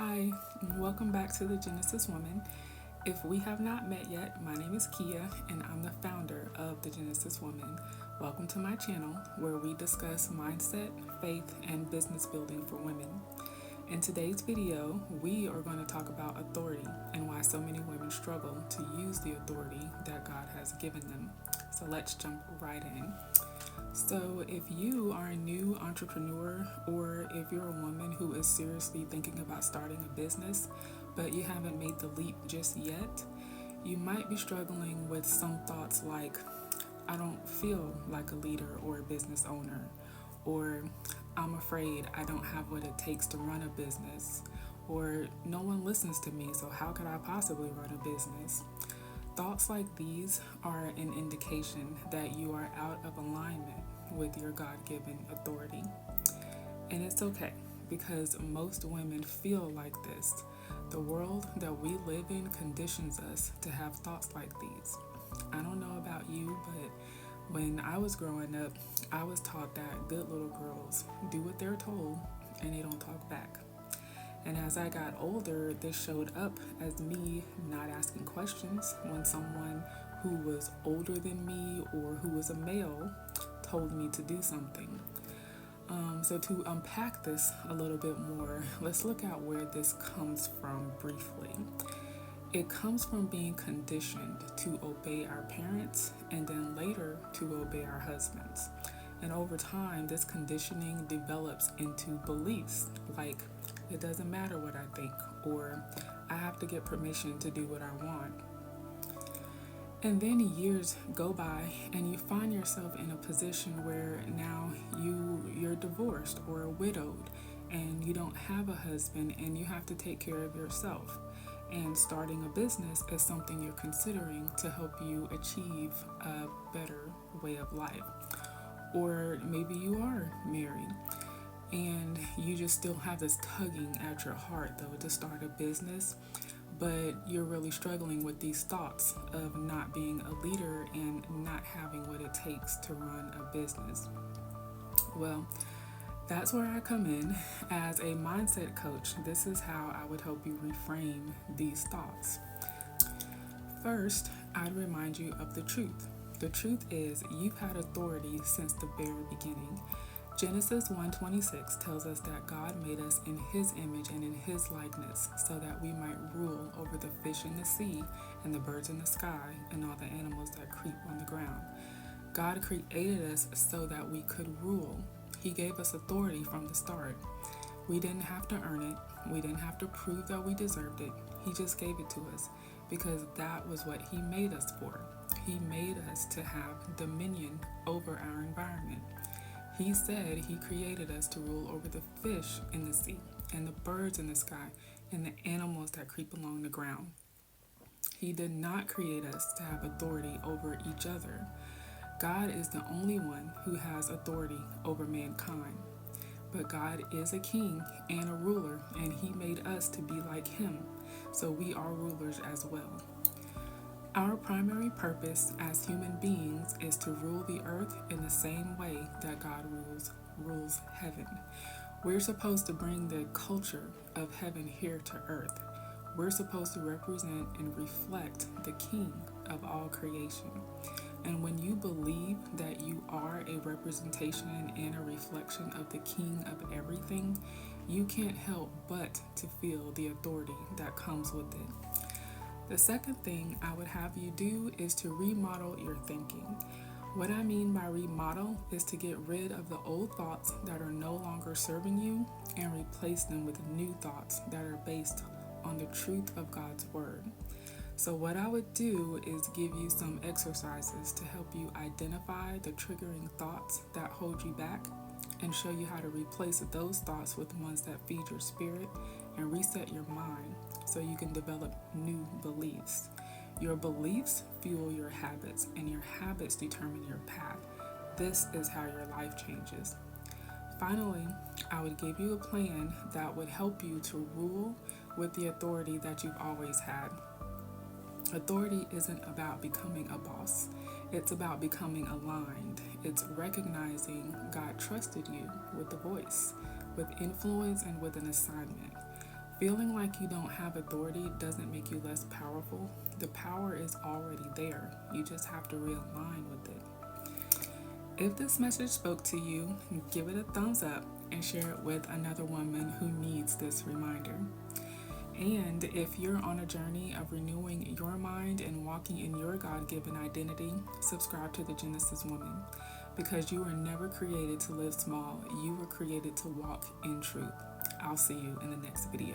Hi, and welcome back to the Genesis Woman. If we have not met yet, my name is Kia and I'm the founder of the Genesis Woman. Welcome to my channel where we discuss mindset, faith, and business building for women. In today's video, we are going to talk about authority and why so many women struggle to use the authority that God has given them. So let's jump right in. So, if you are a new entrepreneur or if you're a woman who is seriously thinking about starting a business, but you haven't made the leap just yet, you might be struggling with some thoughts like, I don't feel like a leader or a business owner, or I'm afraid I don't have what it takes to run a business, or no one listens to me, so how could I possibly run a business? Thoughts like these are an indication that you are out of alignment with your God-given authority. And it's okay, because most women feel like this. The world that we live in conditions us to have thoughts like these. I don't know about you, but when I was growing up, I was taught that good little girls do what they're told and they don't talk back. And as I got older, this showed up as me not asking questions when someone who was older than me or who was a male told me to do something. So to unpack this a little bit more, let's look at where this comes from briefly. It comes from being conditioned to obey our parents and then later to obey our husbands. And over time, this conditioning develops into beliefs like, it doesn't matter what I think, or I have to get permission to do what I want. And then years go by and you find yourself in a position where now you're divorced or widowed and you don't have a husband and you have to take care of yourself. And starting a business is something you're considering to help you achieve a better way of life. Or maybe you are married and you just still have this tugging at your heart though to start a business, but you're really struggling with these thoughts of not being a leader and not having what it takes to run a business. Well, that's where I come in as a mindset coach. This is how I would help you reframe these thoughts. First, I'd remind you of the truth. The truth is you've had authority since the very beginning. Genesis 1:26 tells us that God made us in His image and in His likeness so that we might rule over the fish in the sea and the birds in the sky and all the animals that creep on the ground. God created us so that we could rule. He gave us authority from the start. We didn't have to earn it. We didn't have to prove that we deserved it. He just gave it to us because that was what He made us for. He made us to have dominion over our environment. He said He created us to rule over the fish in the sea and the birds in the sky and the animals that creep along the ground. He did not create us to have authority over each other. God is the only one who has authority over mankind. But God is a king and a ruler, and He made us to be like Him, so we are rulers as well. Our primary purpose as human beings is to rule the earth in the same way that God rules heaven. We're supposed to bring the culture of heaven here to earth. We're supposed to represent and reflect the King of all creation. And when you believe that you are a representation and a reflection of the King of everything, you can't help but to feel the authority that comes with it. The second thing I would have you do is to remodel your thinking. What I mean by remodel is to get rid of the old thoughts that are no longer serving you and replace them with new thoughts that are based on the truth of God's Word. So what I would do is give you some exercises to help you identify the triggering thoughts that hold you back and show you how to replace those thoughts with ones that feed your spirit and reset your mind so you can develop new beliefs. Your beliefs fuel your habits, and your habits determine your path. This is how your life changes. Finally, I would give you a plan that would help you to rule with the authority that you've always had. Authority isn't about becoming a boss. It's about becoming aligned. It's recognizing God trusted you with a voice, with influence, and with an assignment. Feeling like you don't have authority doesn't make you less powerful. The power is already there. You just have to realign with it. If this message spoke to you, give it a thumbs up and share it with another woman who needs this reminder. And if you're on a journey of renewing your mind and walking in your God-given identity, subscribe to the Genesis Woman, because you were never created to live small. You were created to walk in truth. I'll see you in the next video.